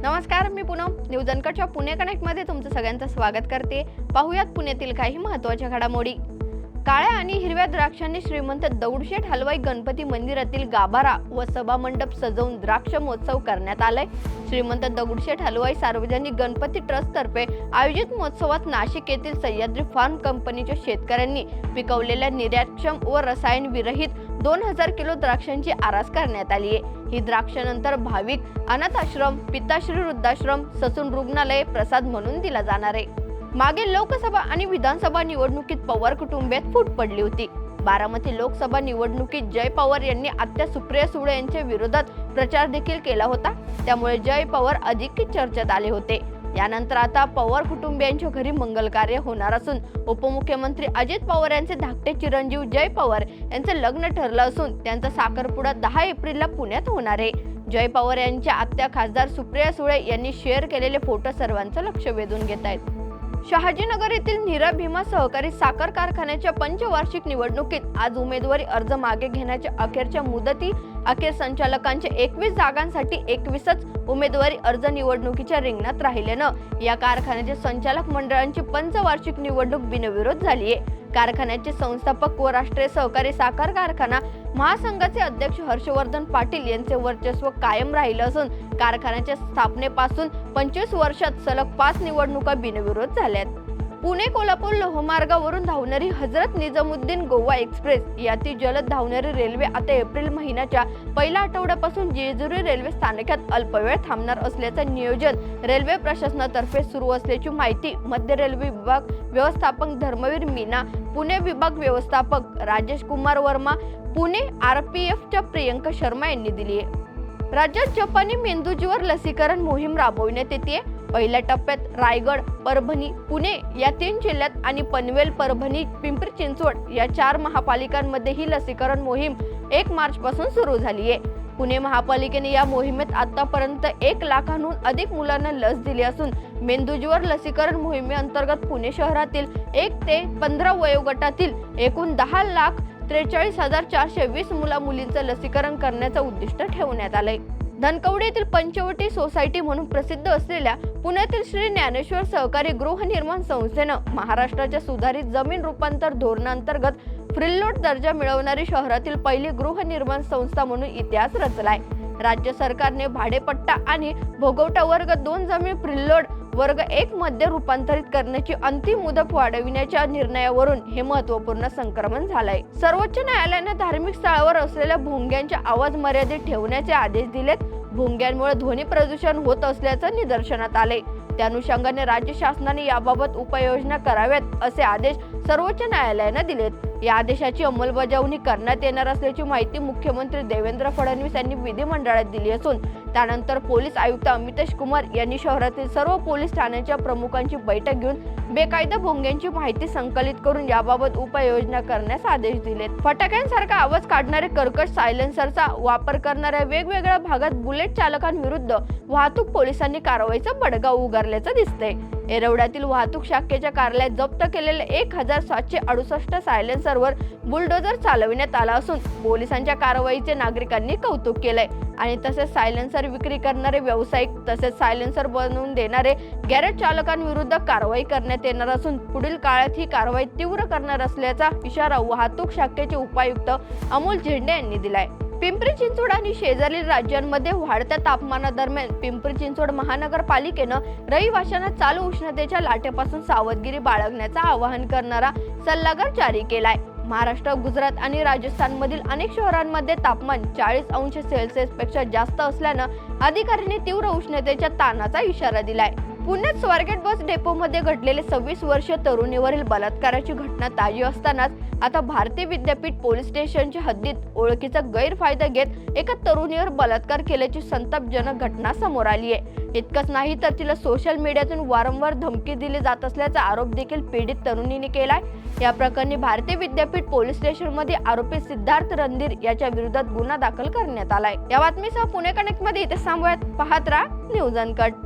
नमस्कार, मी Poonam news अनकटच्या Pune connect मध्ये तुमचं सगळ्यांचं स्वागत करते। पाहुयात पुण्यातील काही महत्त्वाच्या घडामोडी। काळ्या आणि हिरव्या द्राक्षांनी श्रीमंत दगडूशेठ हलवाई गणपती मंदिरातील गाभारा व सभा मंडप सजवून द्राक्ष महोत्सव करण्यात आलाय। श्रीमंत दगडूशेठ हलवाई सार्वजनिक गणपती ट्रस्ट तर्फे आयोजित महोत्सवात नाशिक येथील सह्याद्री फार्म कंपनीच्या शेतकऱ्यांनी पिकवलेल्या निर्यातक्षम व रसायन विरहित 2000 किलो द्राक्षांची आरास करण्यात आली आहे। ही द्राक्षानंतर भाविक अनाथ आश्रम, पिताश्री वृद्धाश्रम, ससून रुग्णालय प्रसाद म्हणून दिला जाणार आहे। मागे लोकसभा आणि विधानसभा निवडणुकीत पवार कुटुंबियात फूट पडली होती। बारामती लोकसभा निवडणुकीत जय पवार यांनी आत्या सुप्रिया सुळे यांच्या विरोधात प्रचार देखील केला होता, त्यामुळे जय पवार अधिक चर्चेत आले होते। यानंतर आता पवार कुटुंबियांच्या घरी मंगल कार्य होणार असून उपमुख्यमंत्री अजित पवार यांचे धाकटे चिरंजीव जय पवार यांचं लग्न ठरलं असून त्यांचा साखरपुडा 10 एप्रिलला पुण्यात होणार आहे। जय पवार यांच्या आत्या खासदार सुप्रिया सुळे यांनी शेअर केलेले फोटो सर्वांचं लक्ष वेधून घेत आहेत। शहाजीनगर येथील नीरा भीमा सहकारी साखर कारखान्याच्या पंचवार्षिक निवडणुकीत आज उमेदवारी अर्ज मागे घेण्याच्या अखेरच्या मुदती अखेर संचालकांच्या 21 जागांसाठी 21च उमेदवारी अर्ज निवडणुकीच्या रिंगणात राहिल्यानं या कारखान्याच्या संचालक मंडळांची पंचवार्षिक निवडणूक बिनविरोध झाली आहे। कारखान्याचे संस्थापक व राष्ट्रीय सहकारी साखर कारखाना महासंघाचे अध्यक्ष हर्षवर्धन पाटील यांचे वर्चस्व कायम राहिलं असून कारखान्याच्या स्थापनेपासून 25 वर्षात सलग 5 निवडणुका बिनविरोध झाल्यात। पुणे कोल्हापूर लोहमार्गावरून धावणारी हजरत निजामुद्दीन गोवा एक्सप्रेस याची जलद धावणारी रेल्वे आता एप्रिल महिन्याच्या पहिल्या आठवड्यापासून जेजुरी रेल्वे स्थानकात अल्पवेळ थांबणार असल्याचं नियोजन रेल्वे प्रशासनातर्फे सुरू असल्याची माहिती मध्य रेल्वे विभाग व्यवस्थापक धर्मवीर मीना, पुणे विभाग व्यवस्थापक राजेश कुमार वर्मा, पुणे आरपीएफच्या प्रियंका शर्मा यांनी दिली आहे। राज्यात जपानी मेंदूज्वर लसीकरण मोहीम राबवण्यात येते। पहिल्या टप्प्यात रायगड, परभणी, पुणे या 3 जिल्ह्यात आणि पनवेल, परभणी, पिंपरी चिंचवड या 4 महापालिकांमध्ये ही लसीकरण मोहीम 1 मार्च पासून सुरू झाली आहे। पुणे महापालिकेने या मोहिमेत आतापर्यंत 1 लाखांहून अधिक मुलांना लस दिली असून मेंदूज्वर लसीकरण मोहिमेअंतर्गत पुणे शहरातील 1 ते 15 वयोगटातील एकूण 10,43,420 मुला-मुलींचं लसीकरण करण्याचं उद्दिष्ट ठेवण्यात आलंय। धनकवडी येथील पंचवटी सोसायटी म्हणून प्रसिद्ध असलेल्या पुण्यातील श्री ज्ञानेश्वर सहकारी गृहनिर्माण संस्थेनं महाराष्ट्राच्या सुधारित जमीन रूपांतर धोरणांतर्गत फ्रीलोड दर्जा मिळवणारी शहरातील पहिली गृहनिर्माण संस्था म्हणून इतिहास रचलाय। राज्य सरकारने भाडेपट्टा आणि भोगवटा वर्ग 2 जमीन फ्रीलोड वर्ग 1 मध्ये रूपांतरित करण्याची अंतिम मुदत वाढविण्याच्या निर्णयावरून हे महत्त्वपूर्ण संक्रमण झालंय। सर्वोच्च न्यायालयाने धार्मिक स्थळावर असलेल्या भोंग्यांच्या आवाज मर्यादित ठेवण्याचे आदेश दिलेत। भोंग्यांमुळे ध्वनी प्रदूषण होत असल्याचं निदर्शनात आले। त्या अनुषंगाने राज्य शासनाने याबाबत उपाययोजना कराव्यात असे आदेश सर्वोच्च न्यायालयाने दिलेत। या आदेशाची अंमलबजावणी करण्यात येणार असल्याची माहिती मुख्यमंत्री देवेंद्र फडणवीस यांनी विधिमंडळात दिली असून त्यानंतर पोलीस आयुक्त अमितेश कुमार यांनी शहरातील सर्व पोलीस ठाण्यांच्या प्रमुखांची बैठक घेऊन बेकायदा भोंग्यांची माहिती संकलित करून याबाबत उपाययोजना करण्यास आदेश दिलेत। फटाक्यांसारखा आवाज काढणारे कर्कश सायलेन्सरचा वापर करणाऱ्या वेगवेगळ्या भागात बुलेट चालकांविरुद्ध वाहतूक पोलिसांनी कारवाईचा बडगा उगारल्याचं दिसतंय। येरवड्यातील वाहतूक शाखेच्या कार्यालयात जप्त केलेले 1768 सायलेन्सरवर बुलडोजर चालविण्यात आला असून पोलिसांच्या कारवाईचे नागरिकांनी कौतुक केलंय आणि तसेच सायलेन्सर विक्री करणारे व्यावसायिक तसेच सायलेन्सर बनवून देणारे गॅरेज चालकांविरुद्ध कारवाई करण्यात येणार असून पुढील काळात ही कारवाई तीव्र करणार असल्याचा इशारा वाहतूक शाखेचे उपायुक्त अमोल झेंडे यांनी दिलाय। पिंपरी चिंचवड आणि शेजारील राज्यांमध्ये वाढत्या तापमानादरम्यान पिंपरी चिंचवड महानगरपालिकेनं रहिवाशांना चालू उष्णतेच्या लाटेपासून सावधगिरी बाळगण्याचं आवाहन करणारा सल्लागार जारी केलाय। महाराष्ट्र, गुजरात आणि राजस्थानमधील अनेक शहरांमध्ये तापमान 40 अंश सेल्सिअस पेक्षा जास्त असल्यानं अधिकाऱ्यांनी तीव्र उष्णतेच्या ताणाचा इशारा दिलाय। पुण्यात स्वारगेट बस डेपोमध्ये घडलेले 26 वर्षीय तरुणीवरील बलात्काराची घटना ताजी असतानाच आता भारतीय विद्यापीठ पोलीस स्टेशनच्या हद्दीत ओळखीचा गैरफायदा घेत एका तरुणीवर बलात्कार केल्याची संतापजनक घटना समोर आली आहे। इतकंच नाही तर तिला सोशल मीडियातून वारंवार धमकी दिली जात असल्याचा आरोप देखील पीडित तरुणीने केलाय। या प्रकरणी भारतीय विद्यापीठ पोलीस स्टेशनमध्ये आरोपी सिद्धार्थ रणधीर याच्या विरोधात गुन्हा दाखल करण्यात आलाय। या बातमीसह पुणे कनेक्ट मध्ये इथे थांबूयात। पाहत राहा न्यूज अनकट।